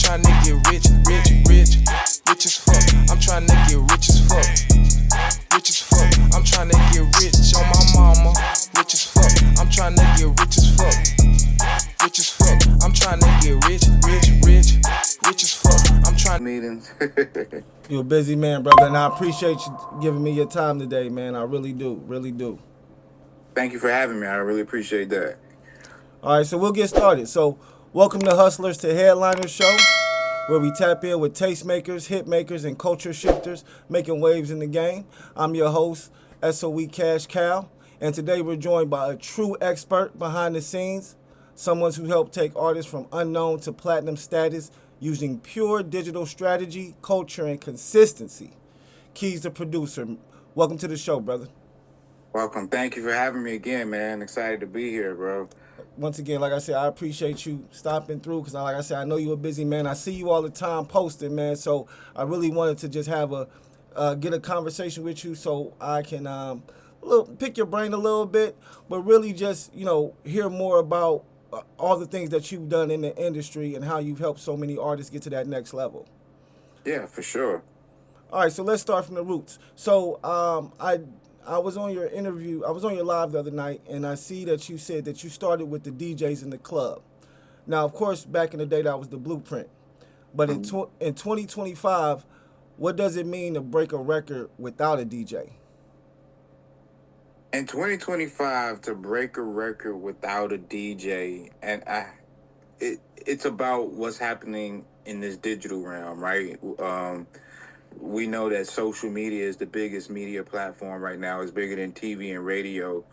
trying to get rich as fuck. I'm trying to get rich as fuck. Rich as fuck. I'm trying to get rich on my mama. Rich as fuck. I'm trying to get rich as fuck. Rich as fuck. I'm trying to get rich as fuck. I'm trying Meetings. You're a busy man, brother, and I appreciate you giving me your time today, man. I really do, really do. Thank you for having me. I really appreciate that. All right, so we'll get started. So, welcome to Hustlers to Headliners Show, where we tap in with tastemakers, hit makers, and culture shifters making waves in the game. I'm your host, SOE Cash Cow, and today we're joined by a true expert behind the scenes, someone who helped take artists from unknown to platinum status using pure digital strategy, culture, and consistency. KEYZ the Producer. Welcome to the show, brother. Welcome. Thank you for having me again, man. Excited to be here, bro. Once again, like I said, I appreciate you stopping through because, like I said, I know you're a busy man. I see you all the time posting, man. So I really wanted to just have get a conversation with you so I can pick your brain a little bit, but really just hear more about all the things that you've done in the industry and how you've helped so many artists get to that next level. Yeah, for sure. All right, so let's start from the roots. So I was on your interview, I was on your live the other night, and I see that you said that you started with the DJs in the club. Now, of course, back in the day, that was the blueprint. But in 2025, what does it mean to break a record without a DJ? In 2025, to break a record without a DJ, and it's about what's happening in this digital realm, right? We know that social media is the biggest media platform right now. It's bigger than TV and radio.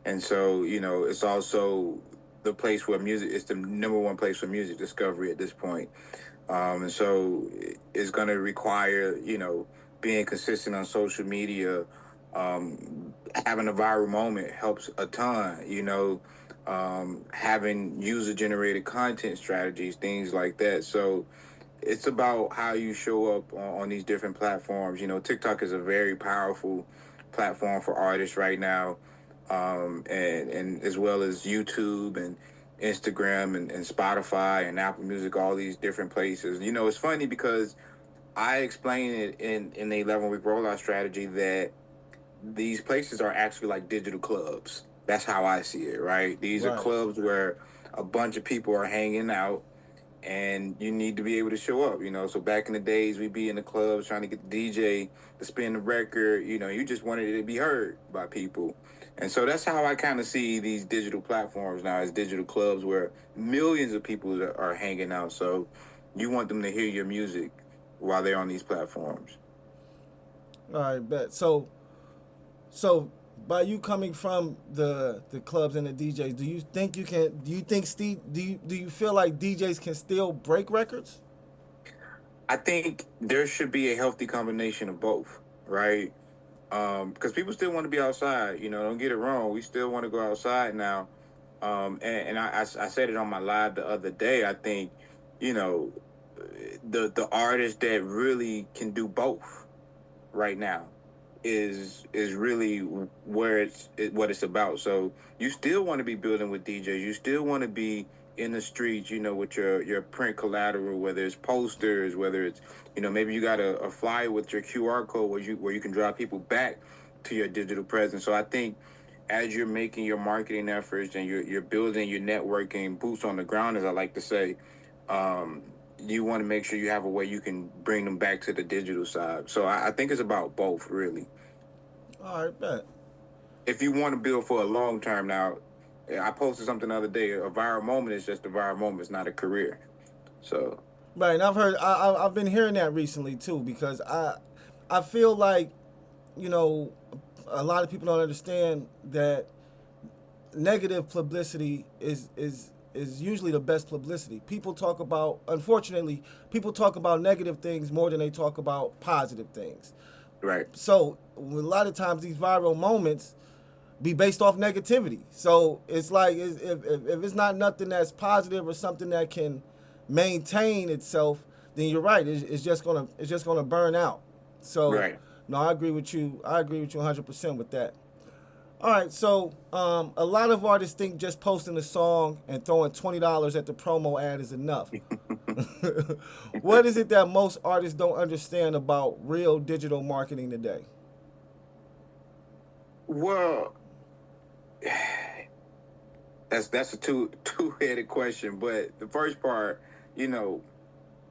And so, it's also the place where music, it's the number one place for music discovery at this point. And so it's going to require, being consistent on social media. Having a viral moment helps a ton, having user generated content strategies, things like that. So it's about how you show up on these different platforms. TikTok is a very powerful platform for artists right now, and as well as YouTube and Instagram and Spotify and Apple Music, all these different places. It's funny because I explain it in the 11-week rollout strategy that these places are actually like digital clubs. That's how I see it, right? These are clubs where a bunch of people are hanging out and you need to be able to show up, So back in the days, we'd be in the clubs trying to get the DJ to spin the record, you just wanted it to be heard by people. And so that's how I kind of see these digital platforms now as digital clubs where millions of people are hanging out. So you want them to hear your music while they're on these platforms. All right, bet. So by you coming from the clubs and the DJs, do you think Steve, do you feel like DJs can still break records? I think there should be a healthy combination of both, right? Because people still want to be outside, don't get it wrong. We still want to go outside now. And I said it on my live the other day. I think, the artists that really can do both right now is really where what it's about. So you still want to be building with DJs. You still want to be in the streets, with your print collateral, whether it's posters, whether it's, maybe you got a flyer with your QR code where you can drive people back to your digital presence. So I think as you're making your marketing efforts and you're building your networking boots on the ground, as I like to say, you want to make sure you have a way you can bring them back to the digital side. So I think it's about both, really. All right, bet. If you want to build for a long term now, I posted something the other day. A viral moment is just a viral moment. It's not a career. So. Right, and I've been hearing that recently too because I feel like, a lot of people don't understand that negative publicity is usually the best publicity. Unfortunately, people talk about negative things more than they talk about positive things. Right. So a lot of times these viral moments be based off negativity. So it's like if it's not nothing that's positive or something that can maintain itself, then you're right. It's just gonna burn out. So right. No, I agree with you. I agree with you 100% with that. All right, so a lot of artists think just posting a song and throwing $20 at the promo ad is enough. What is it that most artists don't understand about real digital marketing today? Well, that's a two-headed question, but the first part, you know,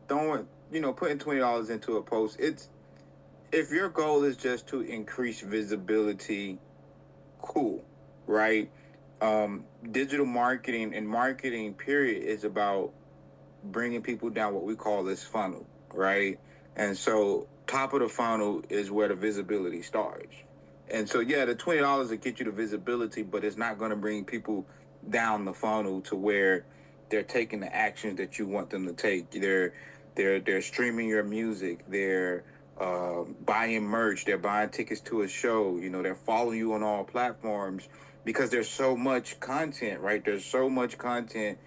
throwing, putting $20 into a post, it's if your goal is just to increase visibility, cool, right? Digital marketing and marketing period is about bringing people down what we call this funnel, right? And so top of the funnel is where the visibility starts. And so yeah, the $20 will get you the visibility, but it's not going to bring people down the funnel to where they're taking the actions that you want them to take. They're streaming your music. They're buying merch. They're buying tickets to a show. They're following you on all platforms because there's so much content, right? There's so much content.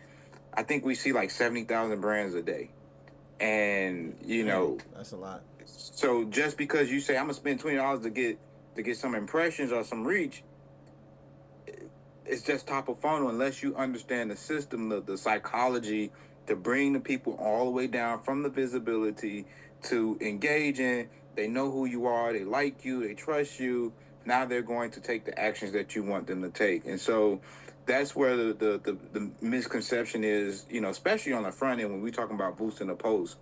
I think we see like 70,000 brands a day. And, Dang, that's a lot. so just because you say I'm gonna spend $20 to get some impressions or some reach, it's just top of funnel unless you understand the system, the psychology to bring the people all the way down from the visibility to engaging. They know who you are, they like you, they trust you. Now they're going to take the actions that you want them to take. And so that's where the misconception is, especially on the front end when we're talking about boosting the post.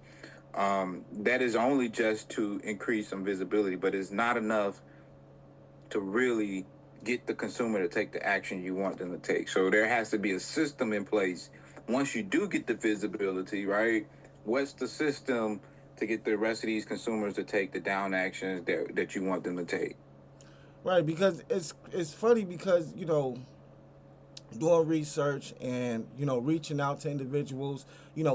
That is only just to increase some visibility, but it's not enough to really get the consumer to take the action you want them to take. So there has to be a system in place. Once you do get the visibility, right? What's the system to get the rest of these consumers to take the down actions that you want them to take? Right, because it's funny because doing research and reaching out to individuals,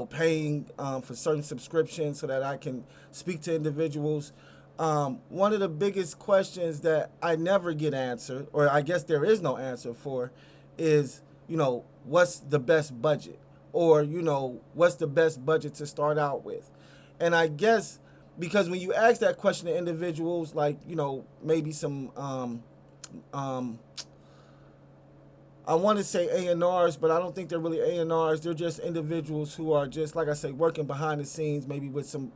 paying for certain subscriptions so that I can speak to individuals. One of the biggest questions that I never get answered, or I guess there is no answer for, is what's the best budget, or what's the best budget to start out with, and I guess because when you ask that question to individuals, like maybe some um, I want to say A&Rs, but I don't think they're really A&Rs. They're just individuals who are just, like I say, working behind the scenes, maybe with some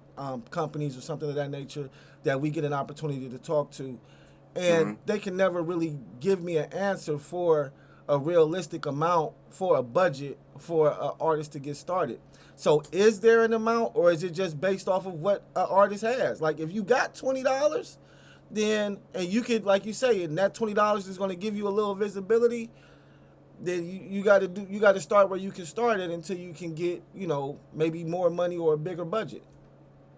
companies or something of that nature that we get an opportunity to talk to. And Mm-hmm. they can never really give me an answer for a realistic amount for a budget for an artist to get started. So is there an amount, or is it just based off of what an artist has? Like if you got $20, then, and you could, like you say, and that $20 is going to give you a little visibility, then you got to start where you can start it until you can get maybe more money or a bigger budget.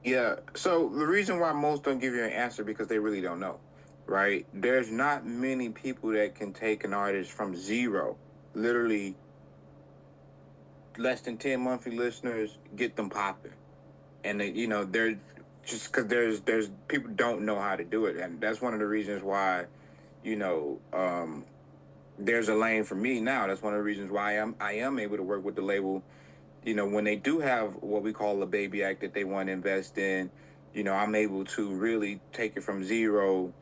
Yeah. So the reason why most don't give you an answer because they really don't know, right? There's not many people that can take an artist from zero, literally less than 10 monthly listeners, get them popping. And they're just because there's people don't know how to do it, and that's one of the reasons why you know there's a lane for me now. That's one of the reasons why I am able to work with the label. When they do have what we call a baby act that they want to invest in, I'm able to really take it from zero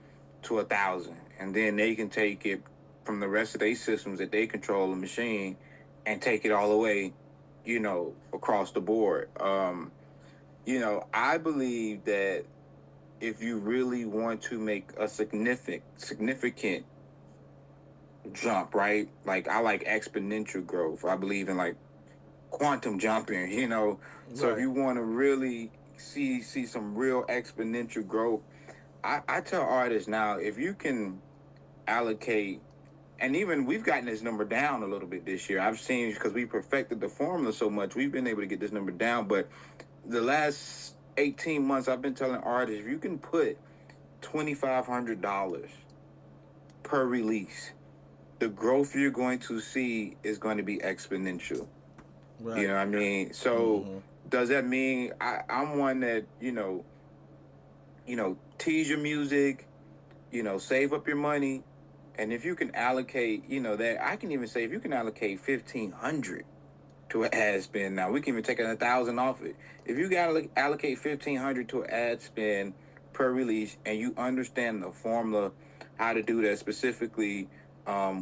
to 1,000, and then they can take it from the rest of their systems that they control the machine and take it all the way, across the board. I believe that if you really want to make a significant jump, right? Like I like exponential growth. I believe in like quantum jumping. So if Right. you want to really see some real exponential growth, I tell artists now if you can allocate, and even we've gotten this number down a little bit this year. I've seen because we perfected the formula so much, we've been able to get this number down. But the last 18 months, I've been telling artists if you can put $2,500 per release, the growth you're going to see is going to be exponential. You Right. know what I mean? So Mm-hmm. does that mean I'm one that tease your music, save up your money, and if you can allocate, that I can even say if you can allocate 1,500 to an ad spend. Now we can even take 1,000 off it. If you gotta allocate 1,500 to an ad spend per release, and you understand the formula, how to do that specifically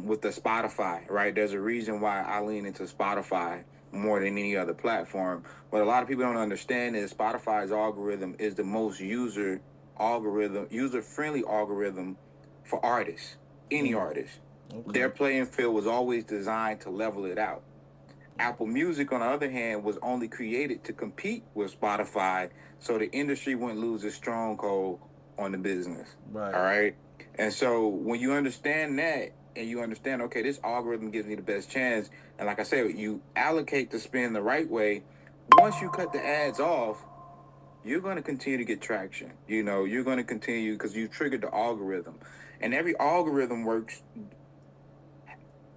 with the Spotify, right? There's a reason why I lean into Spotify more than any other platform. What a lot of people don't understand is Spotify's algorithm is the most user friendly algorithm for artists, any artist. Their Okay. playing field was always designed to level it out. Apple Music, on the other hand, was only created to compete with Spotify so the industry wouldn't lose its stronghold on the business. Right. All right. And so when you understand that and you understand, okay, this algorithm gives me the best chance, and like I said, you allocate the spend the right way, once you cut the ads off, you're going to continue to get traction. You're going to continue because you triggered the algorithm. And every algorithm works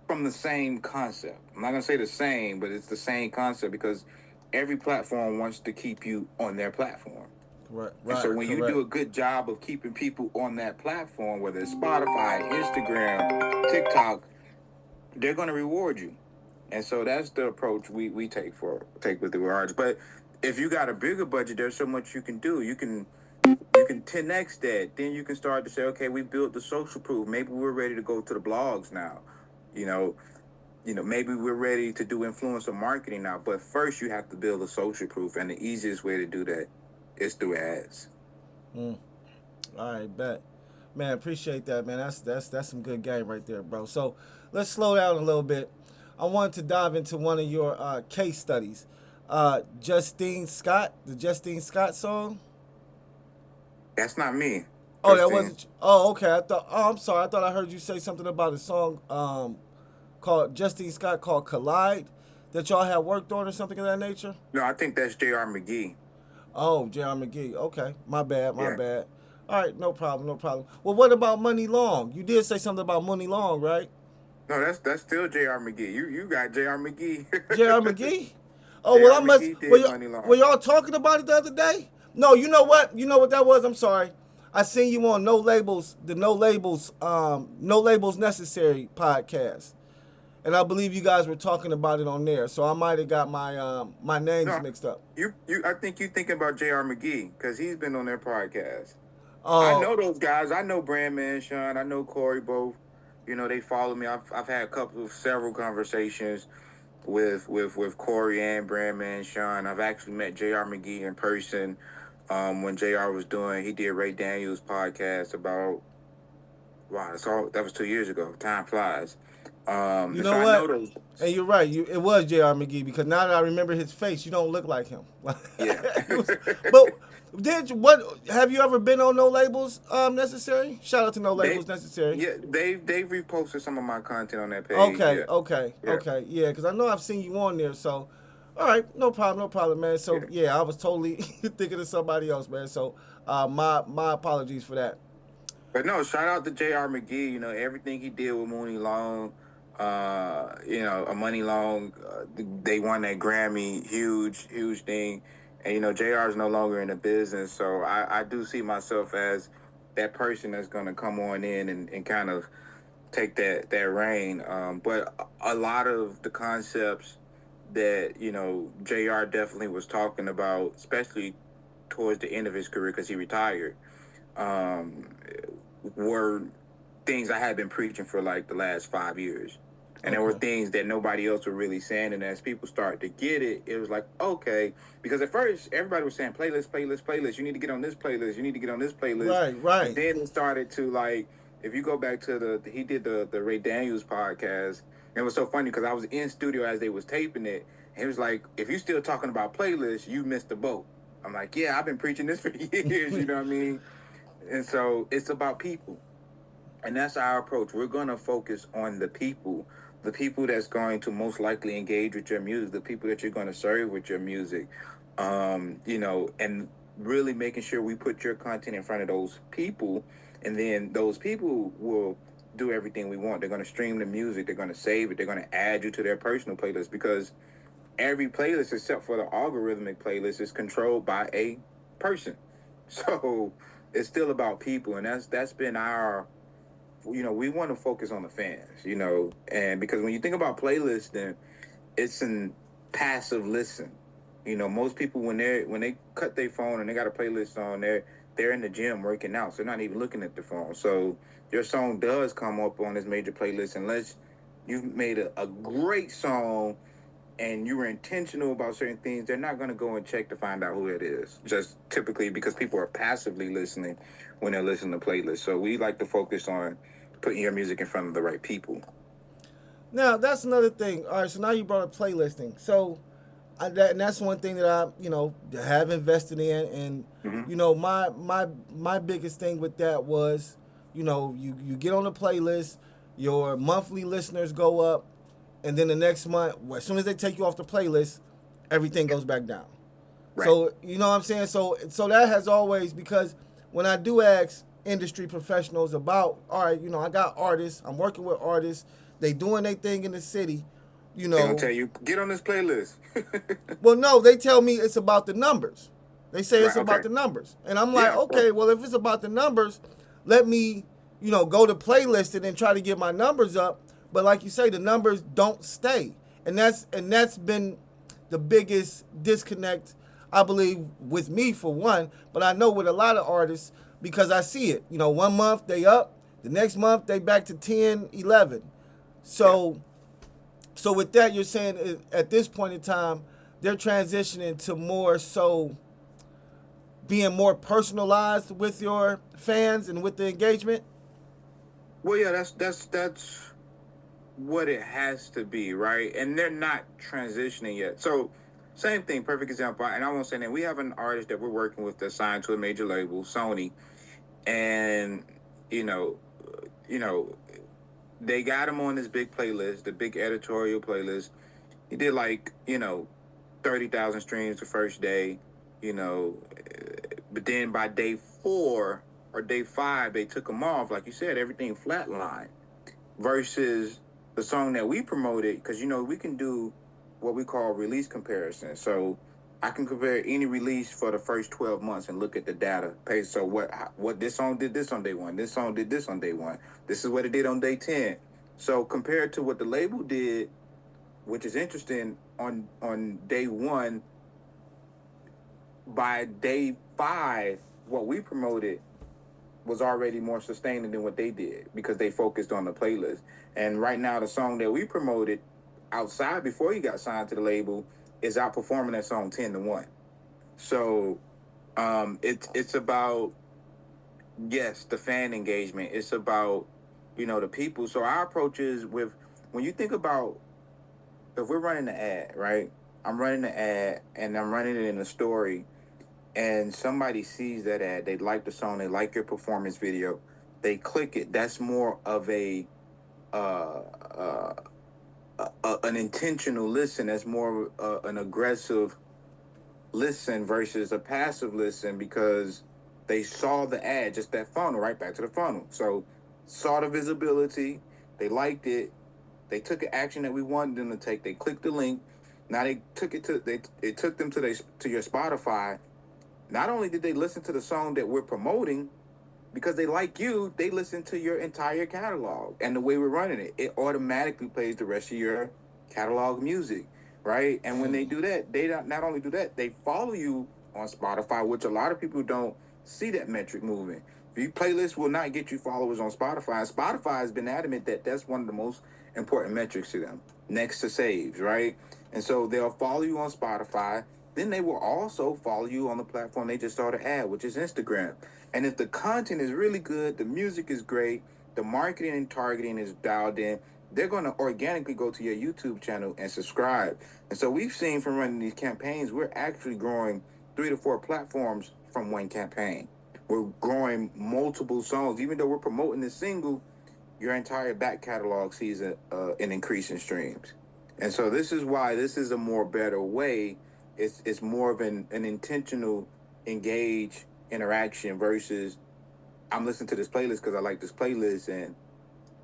from the same concept. I'm not gonna say the same, but it's the same concept because every platform wants to keep you on their platform. Right. And so Right. when you Correct. do a good job of keeping people on that platform, whether it's Spotify, Instagram, TikTok, they're gonna reward you. And so that's the approach we take with the rewards. But if you got a bigger budget, there's so much you can do. You can 10x that. Then you can start to say, okay, we built the social proof. Maybe we're ready to go to the blogs now. You know, maybe we're ready to do influencer marketing now, but first you have to build a social proof, and the easiest way to do that is through ads. Mm. All right, bet. Man, appreciate that, man. That's some good game right there, bro. So let's slow down a little bit. I wanted to dive into one of your case studies. Justine Scott, the Justine Scott song. That's not me, Oh, that Christine. wasn't. Oh, okay. I thought. Oh, I'm sorry. I thought I heard you say something about a song called Justine Scott called Collide that y'all had worked on or something of that nature. No, I think that's J.R. McGee. Oh, J.R. McGee. Okay, my bad, my Yeah. bad. All right, no problem, no problem. Well, what about Money Long? You did say something about Money Long, right? No, that's still J.R. McGee. You got J.R. McGee. J.R. McGee. Oh well, J.R. I must. McGee did Money Were Long. y'all talking about it the other day? No, you know what? You know what that was? I'm sorry. I seen you on No Labels Necessary podcast, and I believe you guys were talking about it on there. So I might have got my names No, mixed up. I think you thinking about J.R. McGee because he's been on their podcast. I Oh, know those guys. I know Brandman Sean. I know Corey both. They follow me. I've had several conversations with Corey and Brandman Sean. I've actually met J.R. McGee in person. When J.R. he did Ray Daniels podcast about, wow, that was 2 years ago. Time flies. you And so know I know what? those. And you're right. It was J.R. McGee because now that I remember his face, you don't look like him. Yeah. It was- but what have you ever been on No Labels Necessary? Shout out to No they Labels Necessary. yeah, they've reposted some of my content on that page. Okay, Yeah. okay, Yeah. okay. Yeah, because I know I've seen you on there. So, all right, no problem, man. So Yeah. yeah, I was totally thinking of somebody else, man. So my apologies for that. But no, shout out to J.R. McGee. Everything he did with Mooney Long. A Money Long. They won that Grammy, huge, huge thing. And J.R. is no longer in the business, so I do see myself as that person that's going to come on in and kind of take that reign. But a lot of the concepts that Jr. definitely was talking about, especially towards the end of his career because he retired, um, were things I had been preaching for like the last 5 years. And there were Okay. things that nobody else was really saying. And as people start to get it, it was like, okay. Because at first, everybody was saying, playlist, playlist, playlist. You need to get on this playlist. You need to get on this playlist. Right, And right. then it started to like, if you go back to he did the Ray Daniels podcast. And it was so funny because I was in studio as they was taping it. And it was like, if you're still talking about playlists, you missed the boat. I'm like, yeah, I've been preaching this for years. You know what I mean? And so it's about people. And that's our approach. We're going to focus on the people that's going to most likely engage with your music, the people that you're going to serve with your music, and really making sure we put your content in front of those people. And then those people will do everything we want. They're going to stream the music. They're going to save it. They're going to add you to their personal playlist because every playlist except for the algorithmic playlist is controlled by a person. So it's still about people. And that's been our we want to focus on the fans, and because when you think about playlists, then it's an passive listen. Most people when they cut their phone and they got a playlist on, they're in the gym working out, so they're not even looking at the phone. So your song does come up on this major playlist unless you've made a great song and you were intentional about certain things, they're not going to go and check to find out who it is. Just typically because people are passively listening when they're listening to playlists. So we like to focus on putting your music in front of the right people. Now that's another thing. All right, so now you brought up playlisting. So and that's one thing that I, have invested in, and my biggest thing with that was, you get on the playlist, your monthly listeners go up, and then the next month, as soon as they take you off the playlist, everything goes back down. Right. So you know what I'm saying. So that has always, because when I do ask industry professionals about, all right, I got artists, I'm working with artists, they doing their thing in the city. They gonna tell you, get on this playlist. Well, no, they tell me it's about the numbers. They say it's Right, about okay. the numbers. And I'm like, Yeah, okay, right. well, if it's about the numbers, let me, go to playlist and then try to get my numbers up. But like you say, the numbers don't stay. And that's been the biggest disconnect, I believe, with me for one, but I know with a lot of artists, because I see it. 1 month they up, the next month they back to 10, 11. So with that, you're saying at this point in time, they're transitioning to more so being more personalized with your fans and with the engagement? Well, yeah, that's what it has to be, right? And they're not transitioning yet. So, same thing, perfect example. And I won't say that we have an artist that we're working with that's signed to a major label, Sony, and you know, you know, they got him on this big playlist, the big editorial playlist. He did 30,000 streams the first day, but then by day 4 or day 5, they took him off. Like you said, everything flatlined. Versus the song that we promoted, because we can do what we call release comparison. So I can compare any release for the first 12 months and look at the data. So what this song did this on day 1, this song did this on day 1, this is what it did on day 10. So compared to what the label did, which is interesting, on day 1, by day 5, what we promoted was already more sustaining than what they did because they focused on the playlist. And right now, the song that we promoted outside before he got signed to the label is outperforming that song 10-1. So it's about, yes, the fan engagement. It's about, the people. So our approach is when you think about, if we're running the ad, right? I'm running the ad and I'm running it in a story, and somebody sees that ad, they like the song, they like your performance video, they click it. That's more of an intentional listen. That's more an aggressive listen versus a passive listen, because they saw the ad, just that funnel, right back to the funnel. So saw the visibility, they liked it, they took an action that we wanted them to take. They clicked the link. Now they took it it took them to your Spotify. Not only did they listen to the song that we're promoting, because they like you, they listen to your entire catalog. And the way we're running it, it automatically plays the rest of your catalog music, right? And when they do that, they not only do that, they follow you on Spotify, which a lot of people don't see that metric moving. Your playlist will not get you followers on Spotify. Spotify has been adamant that that's one of the most important metrics to them, next to saves, right? And so they'll follow you on Spotify. Then they will also follow you on the platform they just saw the ad, which is Instagram. And if the content is really good, the music is great, the marketing and targeting is dialed in, they're going to organically go to your YouTube channel and subscribe. And so we've seen from running these campaigns, we're actually growing 3 to 4 platforms from one campaign. We're growing multiple songs. Even though we're promoting the single, your entire back catalog sees an increase in streams. And so this is why this is a more better way. It's more of an intentional engage interaction versus I'm listening to this playlist because I like this playlist, and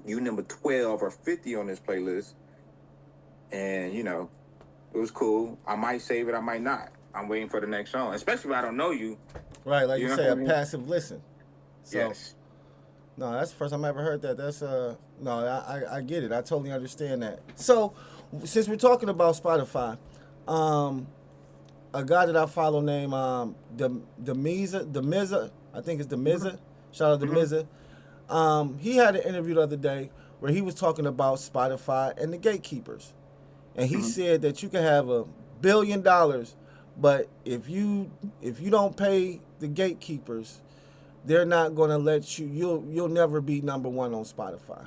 you number 12 or 50 on this playlist, and it was cool. I might save it, I might not. I'm waiting for the next song, especially if I don't know you. Right, like you know say, what I a mean? passive listen. So, Yes. no, that's the first time I ever heard that. That's no, I get it. I totally understand that. So, since we're talking about Spotify, a guy that I follow named the I think it's the Mizza. Shout out to Mizza. He had an interview the other day where he was talking about Spotify and the gatekeepers. and he Mhm. said that you can have $1 billion, but if you don't pay the gatekeepers, they're not gonna let you. You'll never be number one on Spotify.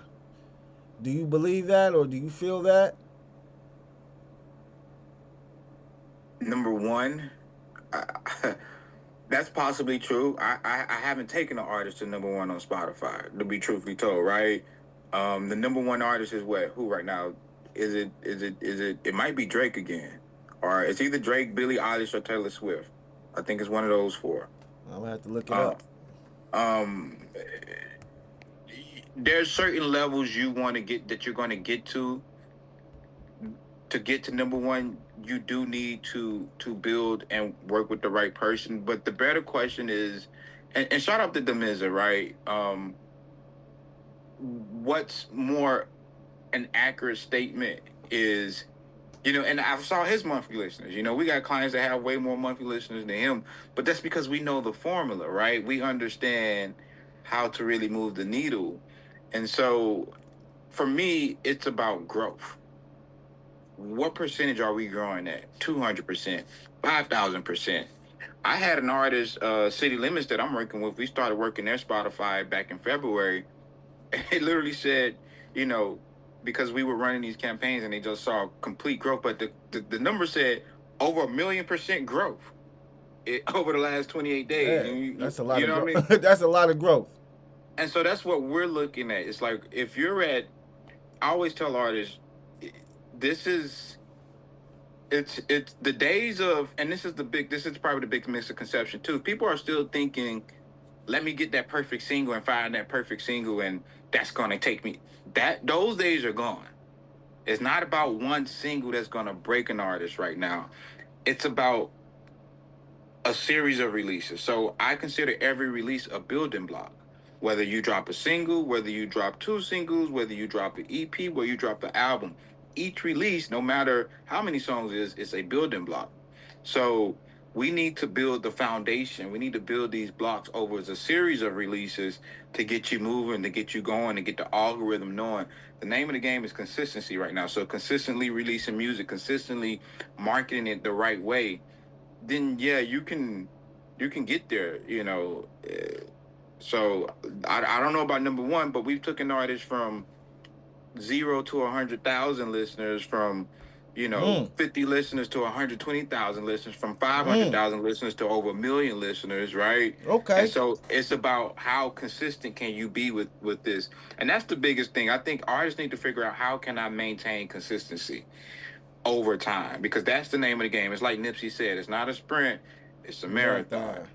Do you believe that, or do you feel that? Number one, that's possibly true. I haven't taken an artist to number one on Spotify, to be truthfully told, right? The number one artist is what? Who right now? It might be Drake again. Or it's either Drake, Billie Eilish, or Taylor Swift. I think it's one of those four. I'm gonna have to look it Uh, up. um there's certain levels you want to get that you're going to get to number one. You do need to build and work with the right person, but the better question is, and shout out to Demiza, right? What's more an accurate statement is, and I saw his monthly listeners. We got clients that have way more monthly listeners than him, but that's because we know the formula, right? We understand how to really move the needle. And so for me, it's about growth. What percentage are we growing at? 200%, 5,000%. I had an artist, City Limits, that I'm working with. We started working their Spotify back in February. It literally said, you know, because we were running these campaigns and they just saw complete growth, but the number said over 1,000,000% growth over the last 28 days. Yeah, And that's a lot you of know what I growth. mean? That's a lot of growth. And so that's what we're looking at. It's like if you're at, I always tell artists, this is it's the days of, and this is probably the big misconception too. People are still thinking, let me get that perfect single and find that perfect single, and that's gonna take me. That those days are gone. It's not about one single that's gonna break an artist right now. It's about a series of releases. So I consider every release a building block. Whether you drop a single, whether you drop two singles, whether you drop an EP, whether you drop an album, each release, no matter how many songs it is a building block. So we need to build the foundation. We need to build these blocks over as a series of releases to get you moving, to get you going, to get the algorithm knowing. The name of the game is consistency right now. So consistently releasing music, consistently marketing it the right way, then yeah, you can get there. So I don't know about number one, but we've taken artists from 0 to 100,000 listeners, from Mm, 50 listeners to 120,000 listeners, from mm. 500,000 listeners to over 1,000,000 listeners, right? And Okay. so it's about how consistent can you be with this, and that's the biggest thing. I think artists need to figure out, how can I maintain consistency over time, because that's the name of the game. It's like Nipsey said, it's not a sprint, it's a marathon. Marathon.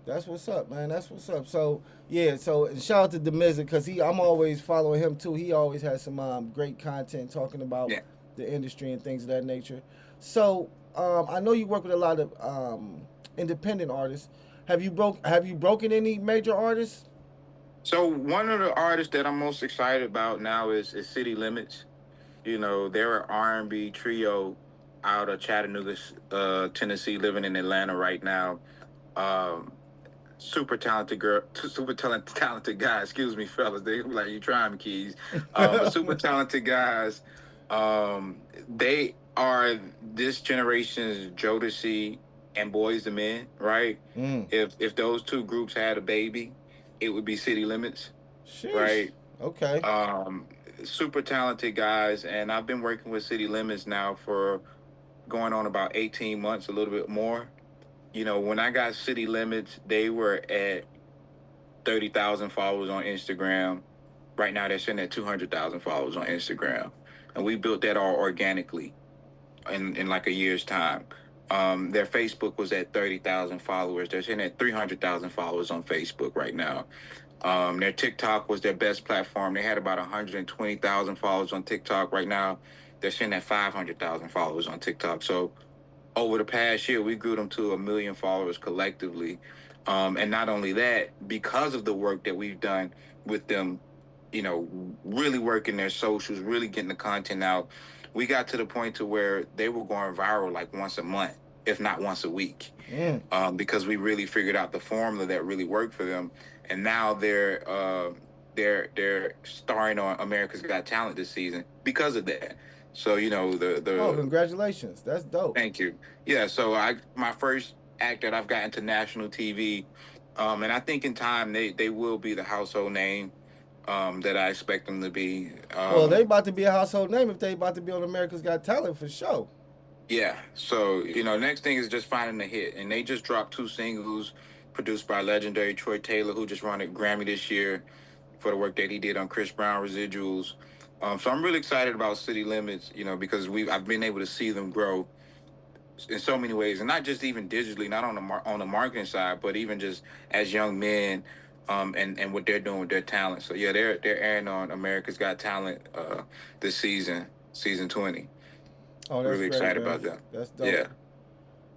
That's what's up, man. That's what's up. So yeah, so and shout out to Demiza because I'm always following him too. He always has some great content talking about Yeah. the industry and things of that nature. So I know you work with a lot of independent artists. Have you broken any major artists? So one of the artists that I'm most excited about now is City Limits. They're an R&B trio out of Chattanooga, Tennessee, living in Atlanta right now. Um, Super talented girl, super talented guys. Excuse me, fellas. They like, you trying me, keys. But super talented guys. They are this generation's Jodeci and Boys the Men, right? Mm. If those two groups had a baby, it would be City Limits, Sheesh. right? Okay. Um, Super talented guys, and I've been working with City Limits now for going on about 18 months, a little bit more. When I got City Limits, they were at 30,000 followers on Instagram. Right now, they're sitting at 200,000 followers on Instagram. And we built that all organically in like a year's time. Their Facebook was at 30,000 followers. They're sitting at 300,000 followers on Facebook right now. Their TikTok was their best platform. They had about 120,000 followers on TikTok right now. They're sitting at 500,000 followers on TikTok. So over the past year, we grew them to 1 million followers collectively. And not only that, because of the work that we've done with them, really working their socials, really getting the content out, we got to the point to where they were going viral like once a month, if not once a week, Mm. because we really figured out the formula that really worked for them. And now they're they're starring on America's Got Talent this season because of that. So Oh, the congratulations. That's dope. thank you. Yeah, so I my first act that I've gotten to national TV, and I think in time they will be the household name that I expect them to be. Well, they about to be a household name if they about to be on America's Got Talent for sure. Yeah, so next thing is just finding a hit, and they just dropped two singles produced by legendary Troy Taylor, who just won a Grammy this year for the work that he did on Chris Brown residuals. So I'm really excited about City Limits, because I've been able to see them grow in so many ways, and not just even digitally, not on on the marketing side, but even just as young men, and what they're doing with their talent. So yeah, they're airing on America's Got Talent this season, season 20. Oh, that's Really great, excited man. about that. That's dope. Yeah.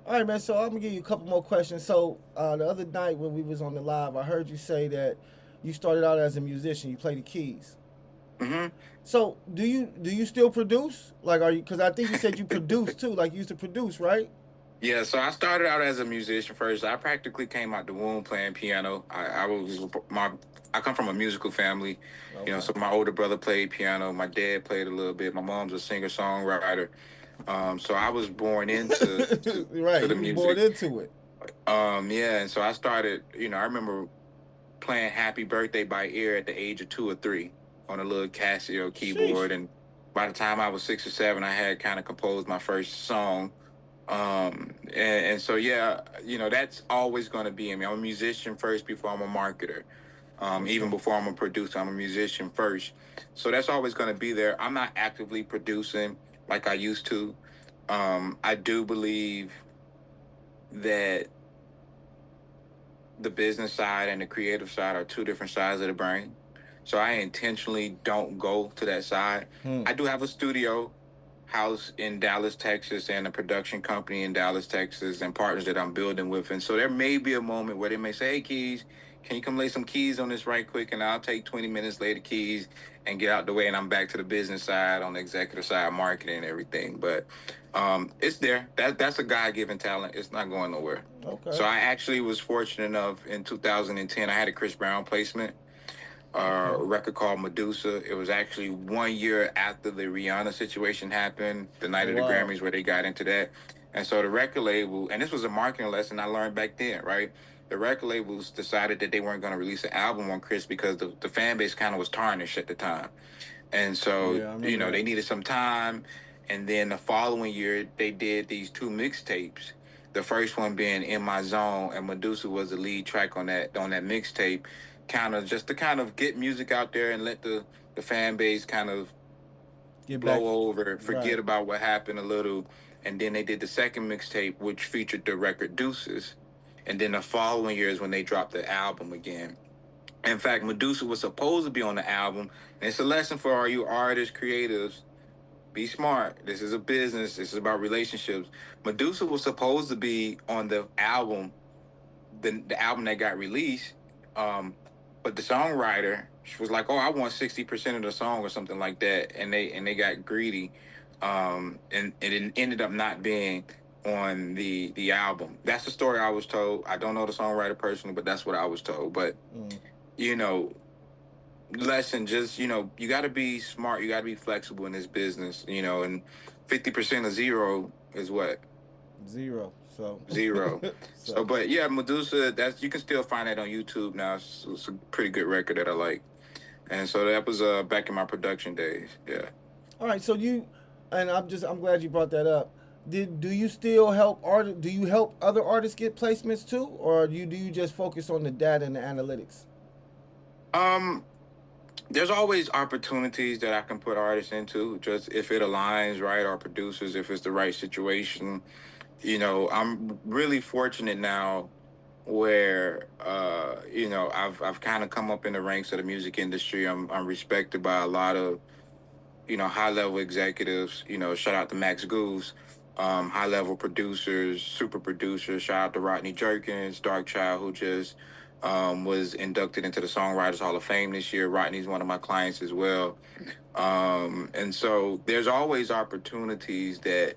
All right, man. So I'm gonna give you a couple more questions. So the other night when we was on the live, I heard you say that you started out as a musician. You play the keys. Hmm. So do you still produce? Like, are you? Because I think you said you produce too. Like you used to produce, right? Yeah, so I started out as a musician first. I practically came out the womb playing piano. I come from a musical family, Okay. so my older brother played piano. My dad played a little bit. My mom's a singer songwriter. So I was born into to Right. the You was born music. into it. Yeah, and so I started. I remember playing "Happy Birthday" by ear at the age of 2 or 3 on a little Casio Sheesh. keyboard, and by the time I was 6 or 7, I had kind of composed my first song. And so yeah, that's always going to be in me. I'm a musician first before I'm a marketer. Even Okay. before I'm a producer, I'm a musician first. So that's always going to be there. I'm not actively producing like I used to. I do believe that the business side and the creative side are two different sides of the brain. So I intentionally don't go to that side. Hmm. I do have a studio house in Dallas, Texas, and a production company in Dallas, Texas, and partners that I'm building with. And so there may be a moment where they may say, "Hey, Keys, can you come lay some keys on this right quick?" And I'll take 20 minutes, lay the keys, and get out the way. And I'm back to the business side, on the executive side, marketing and everything. But it's there. That's a God-given talent. It's not going nowhere. Okay. So I actually was fortunate enough in 2010. I had a Chris Brown placement, Okay. a record called Medusa. It was actually 1 year after the Rihanna situation happened, the Oh night of the wow. Grammys, where they got into that. And so the record label, and this was a marketing lesson I learned back then, right? The record labels decided that they weren't going to release an album on Chris because the fan base kind of was tarnished at the time. And so, Yeah, I remember they that. needed some time. And then the following year, they did these two mixtapes. The first one being "In My Zone," and Medusa was the lead track on that mixtape, kind of just to kind of get music out there and let the fan base kind of Get back. blow over, Right. forget about what happened a little. And then they did the second mixtape, which featured the record Deuces. And then the following year is when they dropped the album again. In fact, Medusa was supposed to be on the album, and it's a lesson for all you artists, creatives. Be smart. This is a business. This is about relationships. Medusa was supposed to be on the album, the album that got released, um, but the songwriter, she was like, "Oh, I want 60% of the song or something like that," and they got greedy, and it ended up not being on the album. That's the story I was told. I don't know the songwriter personally, but that's what I was told. But Mm. you know, lesson, just you got to be smart, you got to be flexible in this business, and 50% of zero is what? Zero. So. Zero. So So. but yeah, Medusa, that's, you can still find that on YouTube now. It's a pretty good record that I like. And so that was back in my production days. Yeah. All right. So you, and I'm glad you brought that up. Do you still help art? Do you help other artists get placements too, or do you just focus on the data and the analytics? um there's always opportunities that I can put artists into, just if it aligns, right, or producers, if it's the right situation. I'm really fortunate now where I've kind of come up in the ranks of the music industry. I'm respected by a lot of high level executives. Shout out to Max Goose, high level producers, super producers. Shout out to Rodney Jerkins, Dark Child, who just was inducted into the Songwriters Hall of Fame this year. Rodney's one of my clients as well. And so there's always opportunities that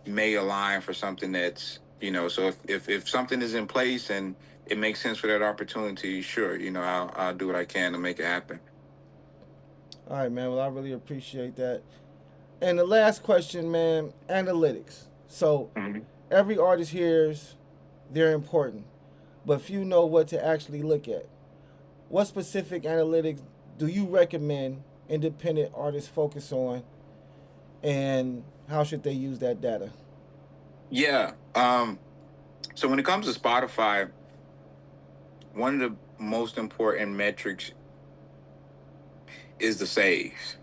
may align for something that's So if something is in place and it makes sense for that opportunity, sure, I'll do what I can to make it happen. All right, man. Well, I really appreciate that. And the last question, man, analytics. So Mhm. every artist hears they're important, but few know what to actually look at. What specific analytics do you recommend independent artists focus on, and how should they use that data? Yeah. So when it comes to Spotify, one of the most important metrics is the saves.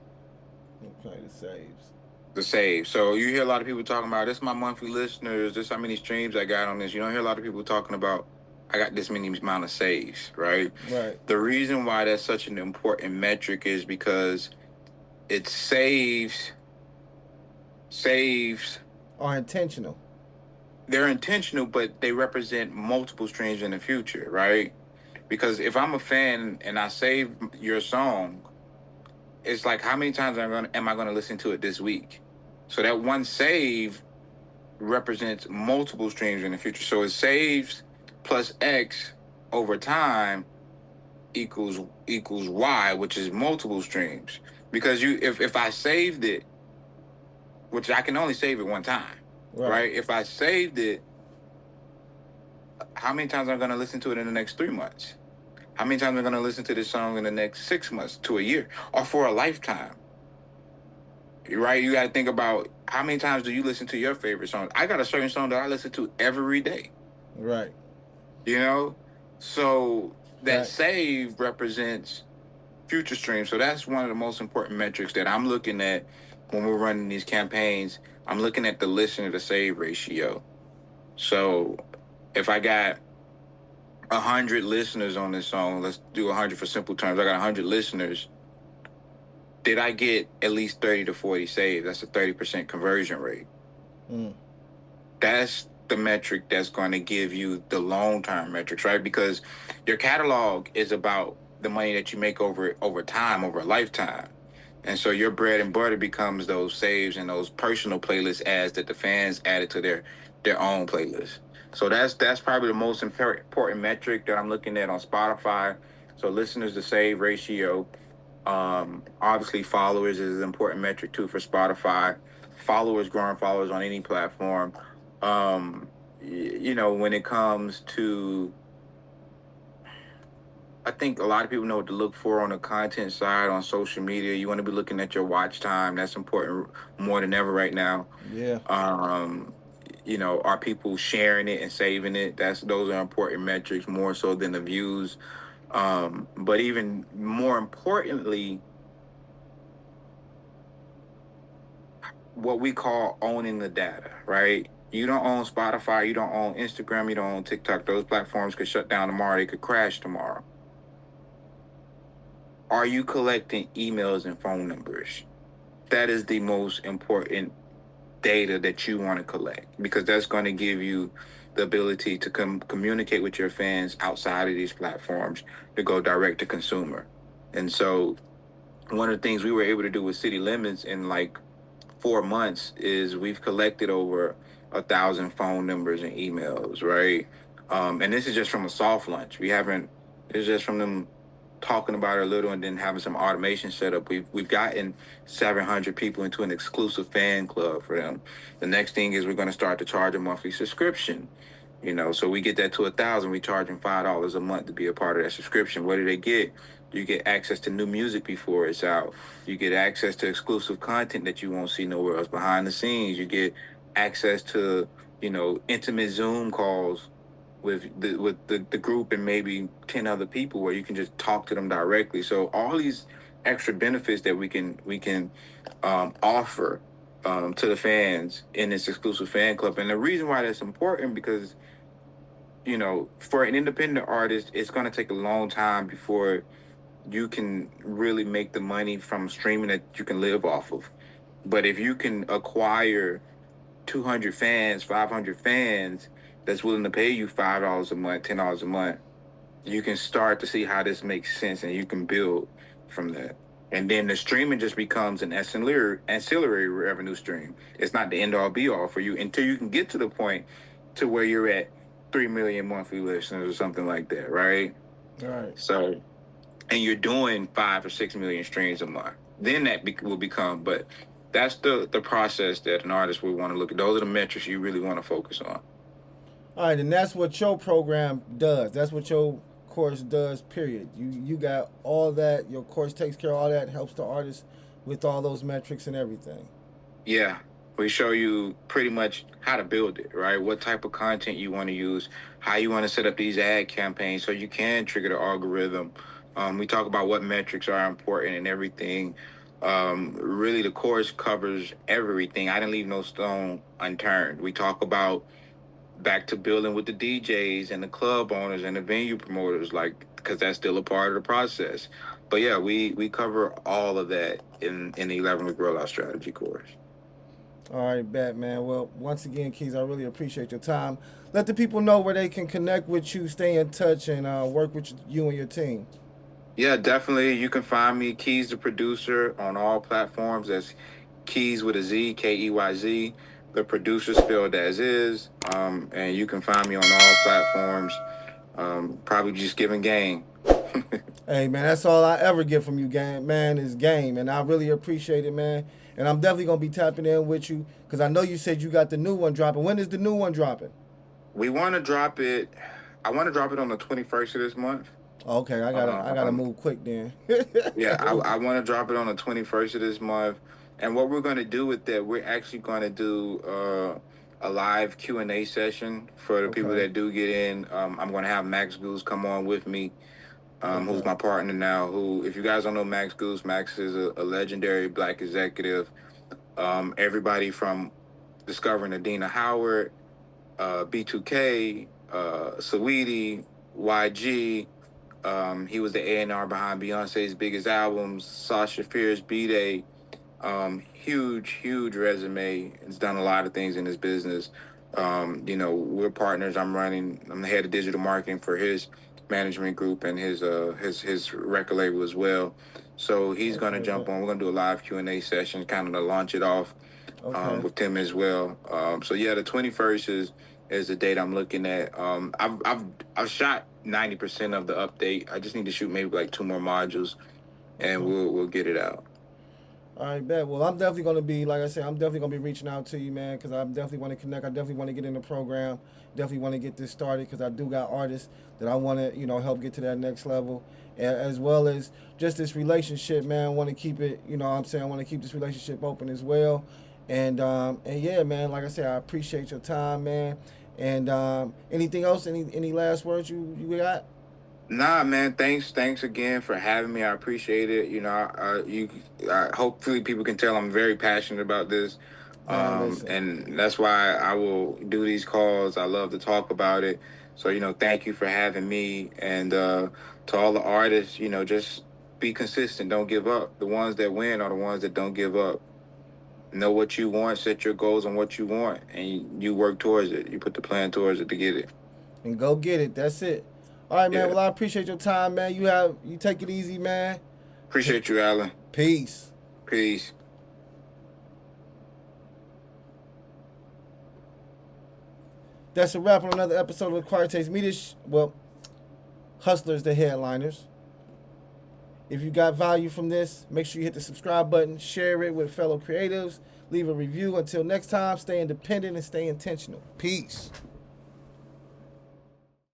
Okay, the saves. The save. So you hear a lot of people talking about this my monthly listeners, this how many streams I got on this. You don't hear a lot of people talking about I got this many amount of saves, right? Right. The reason why that's such an important metric is because it saves Are intentional. they're intentional, but they represent multiple streams in the future, right? Because if I'm a fan and I save your song, it's like how many times am I gonna listen to it this week? So that one save represents multiple streams in the future. So it saves plus X over time equals Y, which is multiple streams. Because if I saved it, which I can only save it one time, Right. right? If I saved it, how many times am I gonna listen to it in the next 3 months? How many times am I gonna listen to this song in the next 6 months to a year or for a lifetime? Right? You gotta think about how many times do you listen to your favorite song? I got a certain song that I listen to every day. Right. you know so that Facts. save represents future streams. So that's one of the most important metrics that I'm looking at when we're running these campaigns. I'm looking at the listener to save ratio. So if I got 100 listeners on this song, let's do 100 for simple terms. I got 100 listeners. Did I get at least 30 to 40 saves? That's a 30% conversion rate. Mm. That's the metric that's going to give you the long-term metrics, right? Because your catalog is about the money that you make over time, over a lifetime. And so your bread and butter becomes those saves and those personal playlist ads that the fans added to their own playlist. So that's probably the most important metric that I'm looking at on Spotify. So listeners to save ratio. Obviously, followers is an important metric too for Spotify. Followers, growing followers on any platform. When it comes to, I think a lot of people know what to look for on the content side on social media. You want to be looking at your watch time. That's important more than ever right now. Yeah. Are people sharing it and saving it? Those are important metrics more so than the views. But even more importantly, what we call owning the data, right? You don't own Spotify, you don't own Instagram, you don't own TikTok. Those platforms could shut down tomorrow, they could crash tomorrow. Are you collecting emails and phone numbers? That is the most important data that you want to collect because that's going to give you the ability to communicate with your fans outside of these platforms to go direct to consumer. And so one of the things we were able to do with City Limits in like 4 months is we've collected over 1,000 phone numbers and emails, right? And this is just from a soft launch. We haven't. It's just from them talking about it a little and then having some automation set up. We've gotten 700 people into an exclusive fan club for them. The next thing is we're going to start to charge a monthly subscription. So we get that to 1,000. We charge them $5 a month to be a part of that subscription. What do they get? You get access to new music before it's out. You get access to exclusive content that you won't see nowhere else behind the scenes. You get access to, intimate Zoom calls with the group and maybe 10 other people where you can just talk to them directly. So all these extra benefits that we can offer to the fans in this exclusive fan club. And the reason why that's important because for an independent artist, it's going to take a long time before you can really make the money from streaming that you can live off of. But if you can acquire 200 fans, 500 fans that's willing to pay you $5 a month, $10 a month, you can start to see how this makes sense and you can build from that. And then the streaming just becomes an ancillary revenue stream. It's not the end all be all for you until you can get to the point to where you're at 3 million monthly listeners or something like that, right? All right. So, and you're doing 5 or 6 million streams a month, then that will become. But that's the process that an artist would want to look at. Those are the metrics you really want to focus on. All right, and that's what your program does. That's what your course does. Period. You got all that. Your course takes care of all that. Helps the artist with all those metrics and everything. Yeah. We show you pretty much how to build it, right? What type of content you want to use, how you want to set up these ad campaigns so you can trigger the algorithm. We talk about what metrics are important and everything. Really, the course covers everything. I didn't leave no stone unturned. We talk about back to building with the DJs and the club owners and the venue promoters, like, because that's still a part of the process. But yeah, we cover all of that in the 11-week rollout strategy course. All right, bet, man. Well, once again, KEYZ, I really appreciate your time. Let the people know where they can connect with you, stay in touch, and work with you and your team. Yeah, definitely. You can find me, KEYZ the Producer, on all platforms. That's KEYZ with a Z, KEYZ. The Producer spelled as is. And you can find me on all platforms. Probably just giving game. Hey, man, that's all I ever get from you, man, is game. And I really appreciate it, man. And I'm definitely going to be tapping in with you because I know you said you got the new one dropping. When is the new one dropping? We want to drop it. I want to drop it on the 21st of this month. Okay, I gotta move quick then. Yeah, I want to drop it on the 21st of this month. And what we're going to do with that, we're actually going to do a live Q&A session for the people that do get in. I'm going to have Max Goose come on with me, who's my partner now, who, if you guys don't know Max Goose, Max is a legendary Black executive. Everybody from discovering Adina Howard, B2K, Saweetie, YG. He was the A&R behind Beyonce's biggest albums, Sasha Fierce, B-Day. Huge resume. He's done a lot of things in his business. We're partners. I'm the head of digital marketing for his management group and his record label as well. So he's going to jump on. We're going to do a live Q&A session, kind of to launch it off with Tim as well. So yeah, the 21st is the date I'm looking at. I've shot 90% of the update. I just need to shoot maybe like 2 more modules, and we'll get it out. All right, bet. Well, I'm definitely going to be, like I said, I'm definitely going to be reaching out to you, man, because I definitely want to connect. I definitely want to get in the program. Definitely want to get this started because I do got artists that I want to, help get to that next level. And as well as just this relationship, man, I want to keep it, I want to keep this relationship open as well. And yeah, man, like I said, I appreciate your time, man. And anything else? Any last words you got? Nah, man. Thanks again for having me. I appreciate it. Hopefully people can tell I'm very passionate about this, and that's why I will do these calls. I love to talk about it. So thank you for having me. And to all the artists, just be consistent. Don't give up. The ones that win are the ones that don't give up. Know what you want, set your goals on what you want, and you work towards it. You put the plan towards it to get it. And go get it. That's it. All right, man. Yeah. Well, I appreciate your time, man. You take it easy, man. Appreciate you, Alan. Peace. Peace. That's a wrap on another episode of Acquired Taste. Hustlers, the headliners. If you got value from this, make sure you hit the subscribe button, share it with fellow creatives, leave a review. Until next time, stay independent and stay intentional. Peace.